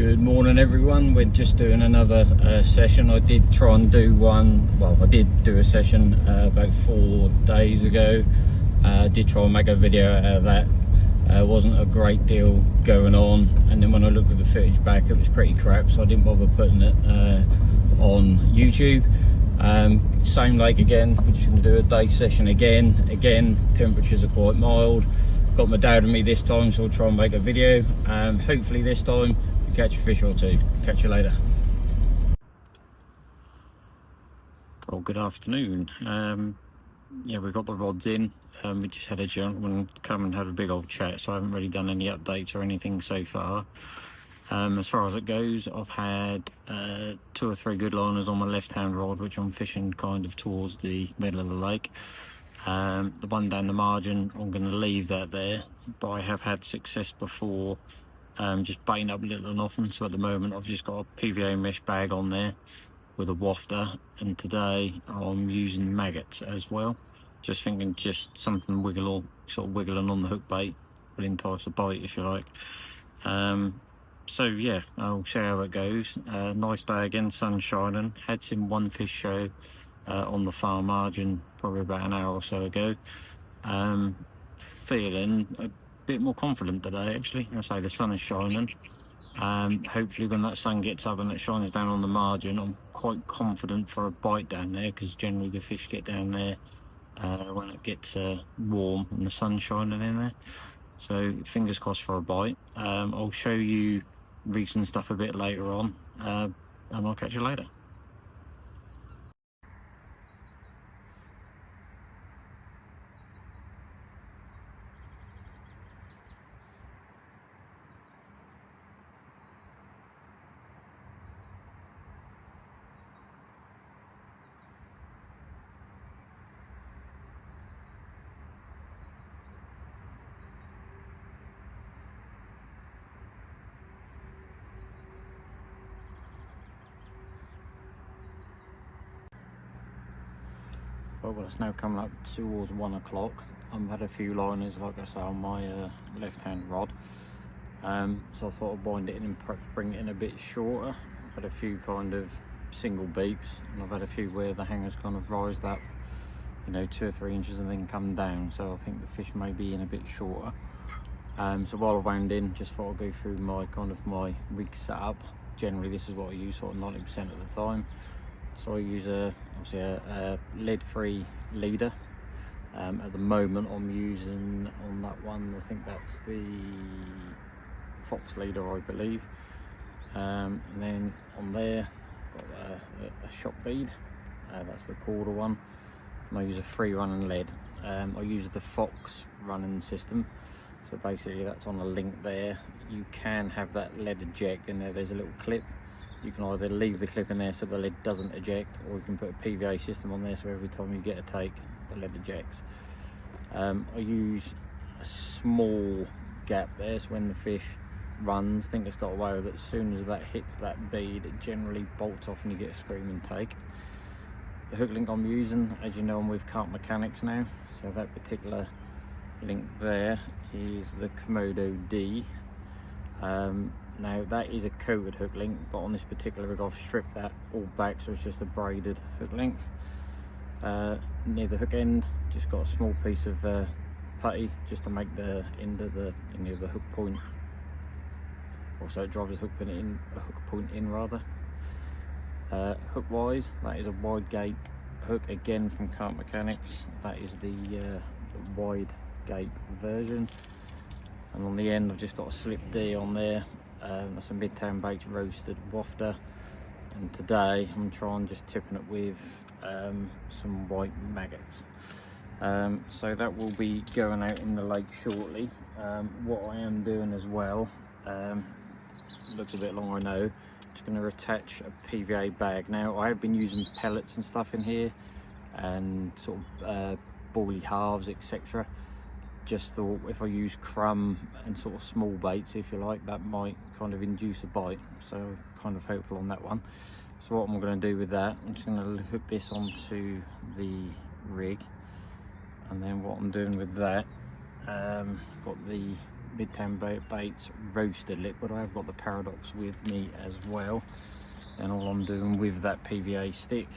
Good morning everyone, we're just doing another session. I did try and do one, well I did do a session about 4 days ago. Did try and make a video out of that. Wasn't a great deal going on, and then when I looked at the footage back it was pretty crap, so I didn't bother putting it on YouTube. Same lake again, we're just going to do a day session again. Temperatures are quite mild. Got my dad and me this time, so I'll try and make a video. Hopefully this time we catch a fish or two. Catch you later. Well, good afternoon. Yeah, we got the rods in. We just had a gentleman come and have a big old chat, so I haven't really done any updates or anything so far. As far as it goes, I've had 2 or 3 good liners on my left hand rod, which I'm fishing kind of towards the middle of the lake. The one down the margin, I'm going to leave that there, but I have had success before just baiting up little and often. So at the moment I've just got a PVA mesh bag on there with a wafter, and today I'm using maggots as well. Just thinking just something sort of wiggling on the hook bait will entice a bite, if you like. So yeah, I'll see how it goes. Nice day again, sun shining. Had seen one fish show on the far margin probably about an hour or so ago. Feeling a bit more confident today actually. I say the sun is shining. Hopefully when that sun gets up and it shines down on the margin, I'm quite confident for a bite down there, because generally the fish get down there when it gets warm and the sun's shining in there. So fingers crossed for a bite. I'll show you recent stuff a bit later on, and I'll catch you later. Well, it's now coming up towards 1 o'clock. I've had a few liners, like I say, on my left hand rod. So I thought I'd bind it in and perhaps bring it in a bit shorter. I've had a few kind of single beeps, and I've had a few where the hanger's kind of rised up, you know, 2 or 3 inches and then come down. So I think the fish may be in a bit shorter. So while I wound in, just thought I'd go through my rig setup. Generally this is what I use sort of 90% of the time. So I use obviously a lead-free leader. At the moment I'm using on that one, I think that's the Fox leader, I believe. And then on there got a shock bead, that's the quarter one, and I use a free running lead. I use the Fox running system, so basically that's on a link there. You can have that lead eject in there. There's a little clip. You can either leave the clip in there so the lead doesn't eject, or you can put a PVA system on there so every time you get a take, the lead ejects. I use a small gap there, so when the fish runs, I think it's got away with it, as soon as that hits that bead it generally bolts off and you get a screaming take. The hook link I'm using, as you know, I'm with Carp Mechanics now, so that particular link there is the Komodo D. Now that is a coated hook link, but on this particular rig I've stripped that all back, so it's just a braided hook length. Near the hook end, just got a small piece of putty just to make the end of the hook point, also it drives the hook point in rather. Hook wise, that is a wide gape hook again from Carp Mechanics. That is the wide gape version, and on the end I've just got a slip D on there. That's a Midtown Baits roasted wafter, and today I'm trying just tipping it with some white maggots. So that will be going out in the lake shortly. What I am doing as well, looks a bit long I know, just going to attach a PVA bag. Now I have been using pellets and stuff in here, and sort of boilie halves, etc. Just thought if I use crumb and sort of small baits, if you like, that might kind of induce a bite, so kind of hopeful on that one. So what I'm going to do with that, I'm just going to hook this onto the rig, and then what I'm doing with that, got the Midtown Baits roasted liquid. I have got the Paradox with me as well, and all I'm doing with that PVA stick,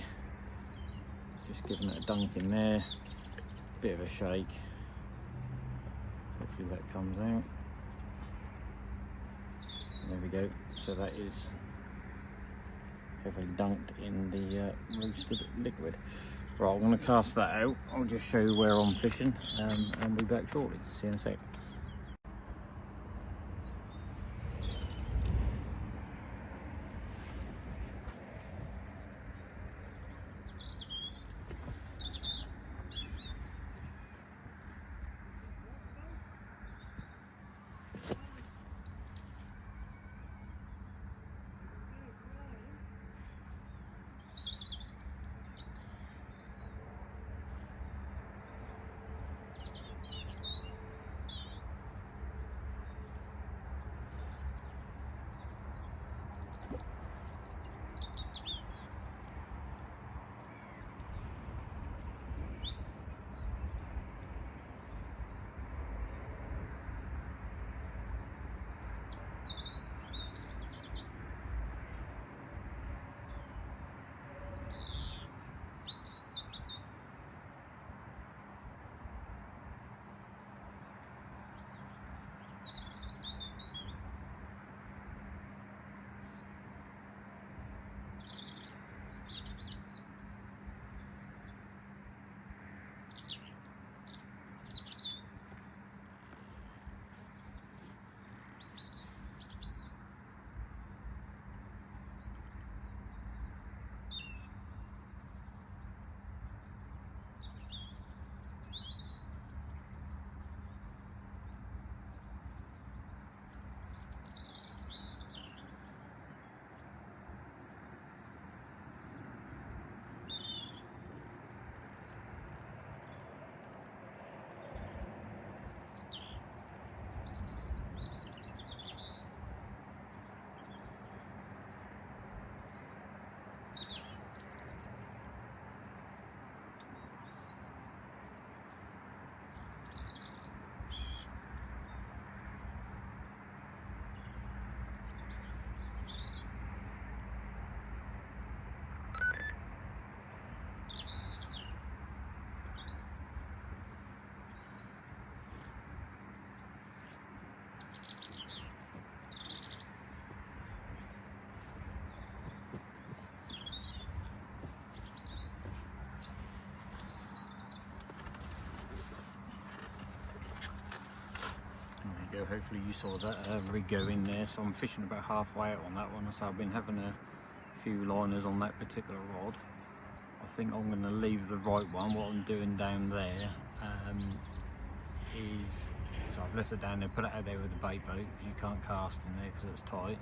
just giving it a dunk in there, bit of a shake, hopefully that comes out. There we go, so that is heavily dunked in the roasted liquid. Right, I'm going to cast that out. I'll just show you where I'm fishing, and I'll be back shortly. See you in a sec. There you go, hopefully you saw that rig go in there. So I'm fishing about halfway out on that one. So I've been having a few liners on that particular rod. I think I'm going to leave the right one. What I'm doing down there is, so I've left it down there, put it out there with the bait boat because you can't cast in there because it's tight.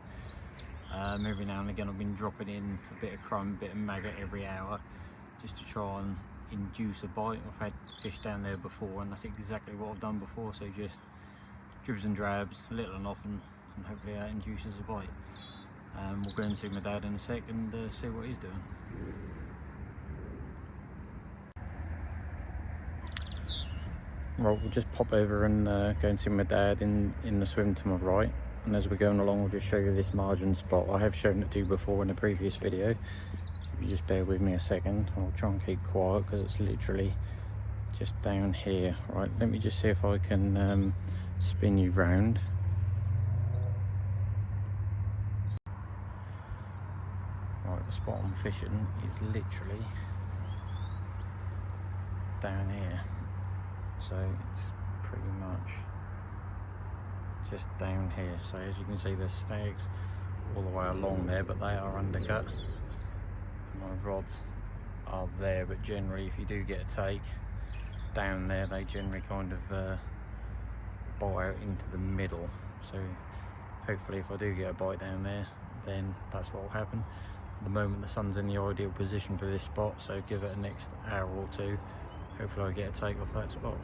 Every now and again I've been dropping in a bit of crumb, a bit of maggot every hour just to try and induce a bite. I've had fish down there before and that's exactly what I've done before, so just dribs and drabs, little and often, and hopefully that induces a bite. We'll go and see my dad in a sec and see what he's doing. Right, we'll just pop over and go and see my dad in the swim to my right, and as we're going along I'll just show you this margin spot. I have shown it to you before in a previous video. If you just bear with me a second, I'll try and keep quiet because it's literally just down here. Right, let me just see if I can spin you round. Right, the spot I'm fishing is literally down here, so it's pretty much just down here. So as you can see there's snags all the way along there, but they are undercut. My rods are there, but generally if you do get a take down there they generally kind of bite out into the middle. So hopefully if I do get a bite down there then that's what will happen. At the moment the sun's in the ideal position for this spot, so give it a next hour or two, hopefully I get a take off that spot.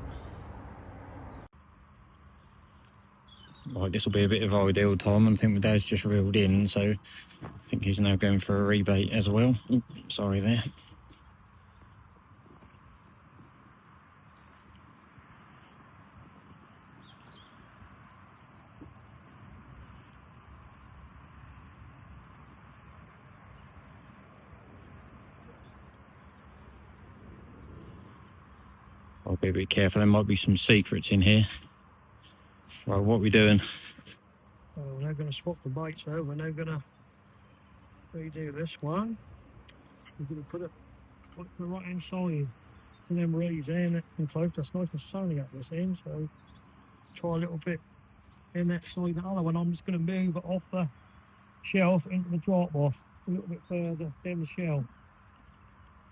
Right, this will be a bit of ideal time. I think my dad's just reeled in, so I think he's now going for a rebait as well. Oops, sorry there. I'll be a bit careful, there might be some secrets in here. Right, what are we doing? We're now going to swap the baits out. We're now going to redo this one. We're going to put it to the right hand side to them reeds there and close. That's nice and sunny up this end, so try a little bit in that side. The other one, I'm just going to move it off the shelf into the drop off a little bit further down the shelf.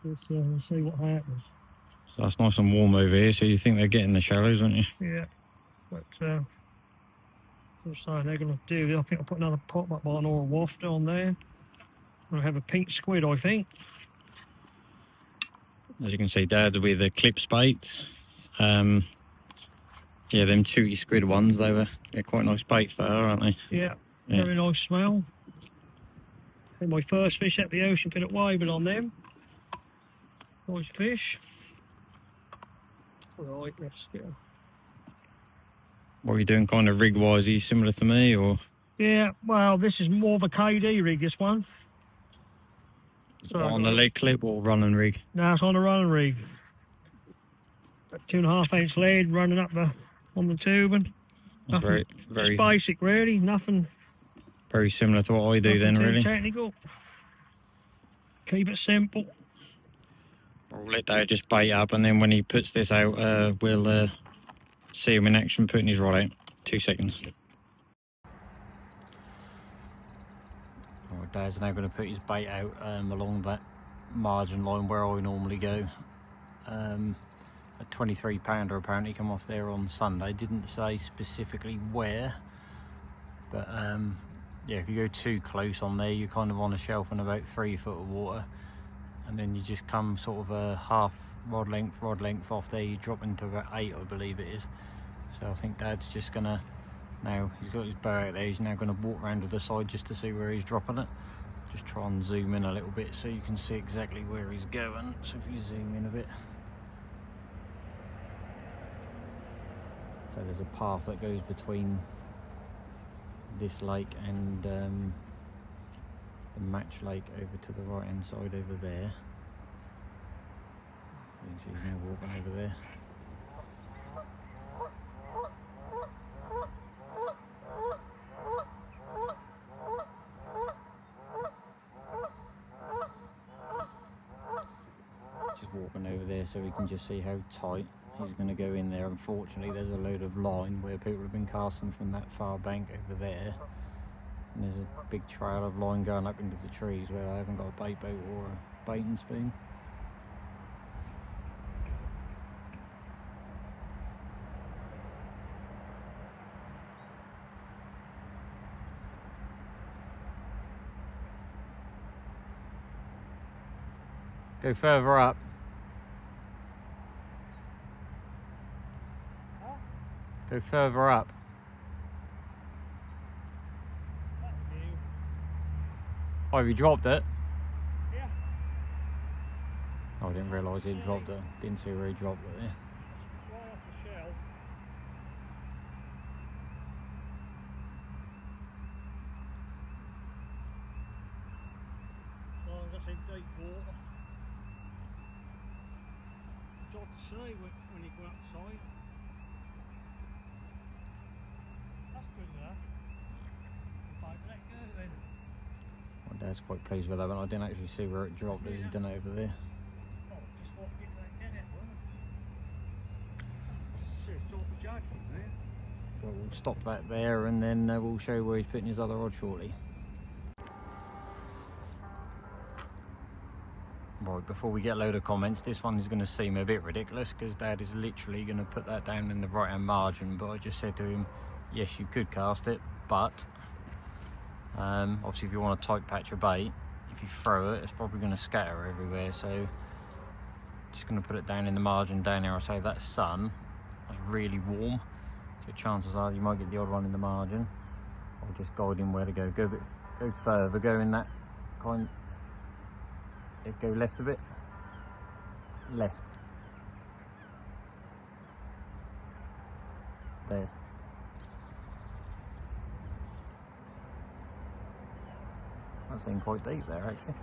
Just see what happens. So that's nice and warm over here, so you think they're getting the shallows, don't you? Yeah, but I'm saying they're going to do. I think I'll put another pop-up on or a waft on there. I'll have a pink squid, I think. As you can see, Dad, with the clips bait. Yeah, them tooty squid ones, they're quite nice baits, they are, aren't they? Yeah, very nice smell. And my first fish at the ocean pit at Weybin on them. Nice fish. Right, let's go. What are you doing kind of rig-wise? Are you similar to me, or? Yeah, well, this is more of a KD rig, this one. So on the leg clip or running rig? No, it's on the running rig. 2.5 inch lead running up on the tubing. That's very just basic, really. Nothing. Very similar to what I do then, really. Technical. Keep it simple. I'll let Dad just bait up, and then when he puts this out, we'll see him in action putting his rod out. 2 seconds. Right, Dad's now going to put his bait out along that margin line where I normally go. A 23 pounder apparently come off there on Sunday. Didn't say specifically where, but yeah, if you go too close on there, you're kind of on a shelf in about 3 foot of water, and then you just come sort of a half rod length off there, you drop into about 8, I believe it is. So I think Dad's just gonna, now he's got his bow out there, he's now going to walk around to the side just to see where he's dropping it. Just try and zoom in a little bit so you can see exactly where he's going. So if you zoom in a bit, so there's a path that goes between this lake and the Match Lake over to the right hand side over there. You can see he's now walking over there. Just walking over there so we can just see how tight he's going to go in there. Unfortunately, there's a load of line where people have been casting from that far bank over there, and there's a big trail of line going up into the trees where I haven't got a bait boat or a baiting spoon. Go further up. Go further up. Oh, have you dropped it? Yeah. Oh, I didn't realise he'd dropped it. Didn't see where he dropped it there. Right off the shell. Oh, that's in deep water. It's hard to see when you go outside. That's good enough. Like, let go then. My Dad's quite pleased with that one. I didn't actually see where it dropped as he's done it over there. Oh, just what get that can it, just see it's top of judgment there. But we'll stop that there, and then we'll show you where he's putting his other rod shortly. Right, before we get a load of comments, this one is going to seem a bit ridiculous because Dad is literally going to put that down in the right hand margin, but I just said to him, yes, you could cast it, but obviously if you want a tight patch of bait, if you throw it, it's probably going to scatter everywhere. So just going to put it down in the margin down here. I say that sun, that's really warm, so chances are you might get the odd one in the margin. I'll just guide him where to go. Go further, go in that kind. Go left a bit. Left. There. That seemed quite deep there, actually.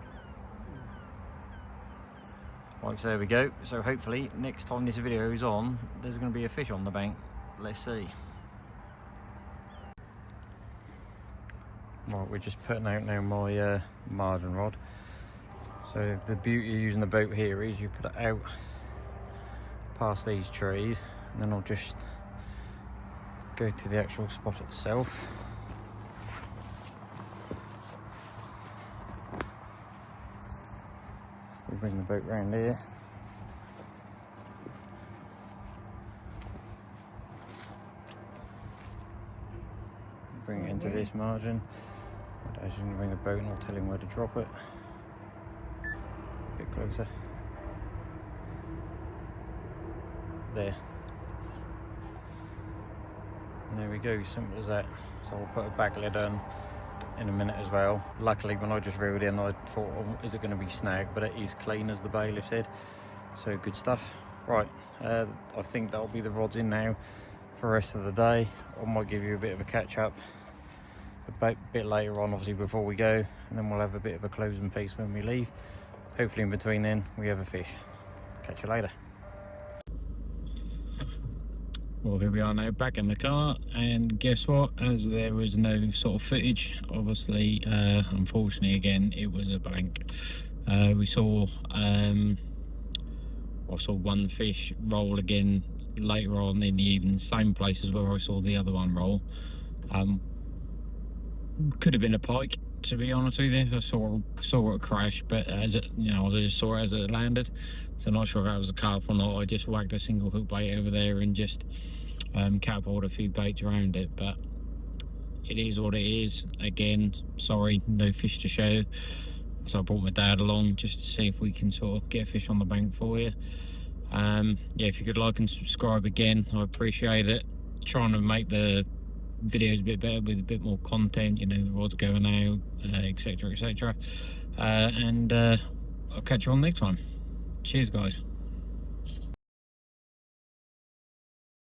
Right, so there we go. So hopefully next time this video is on, there's going to be a fish on the bank. Let's see. Right, we're just putting out now my margin rod. So the beauty of using the boat here is you put it out past these trees, and then I'll just go to the actual spot itself. So we bring the boat round here. Bring it into this margin. As you can bring the boat and I'll tell him where to drop it. A bit closer. There. And there we go, simple as that. So I'll put a back lid on in a minute as well. Luckily when I just reeled in I thought, oh, is it going to be snagged? But it is clean as the bailiff said. So good stuff. Right, I think that'll be the rods in now for the rest of the day. I might give you a bit of a catch up a bit later on, obviously before we go, and then we'll have a bit of a closing piece when we leave. Hopefully in between then we have a fish. Catch you later. Well, here we are now back in the car, and guess what, as there was no sort of footage, obviously unfortunately again it was a blank. We saw I saw one fish roll again later on in the evening, same places where I saw the other one roll. Could have been a pike, to be honest with you. I saw it crash, but as it, you know, I just saw it as it landed. So not sure if that was a carp or not. I just whacked a single hook bait over there and just catapulted a few baits around it. But it is what it is. Again, sorry, no fish to show. So I brought my dad along just to see if we can sort of get a fish on the bank for you. Yeah, if you could like and subscribe again, I appreciate it. Trying to make the videos a bit better with a bit more content, you know, the rods going out, etc, etc. And I'll catch you on next time. Cheers guys.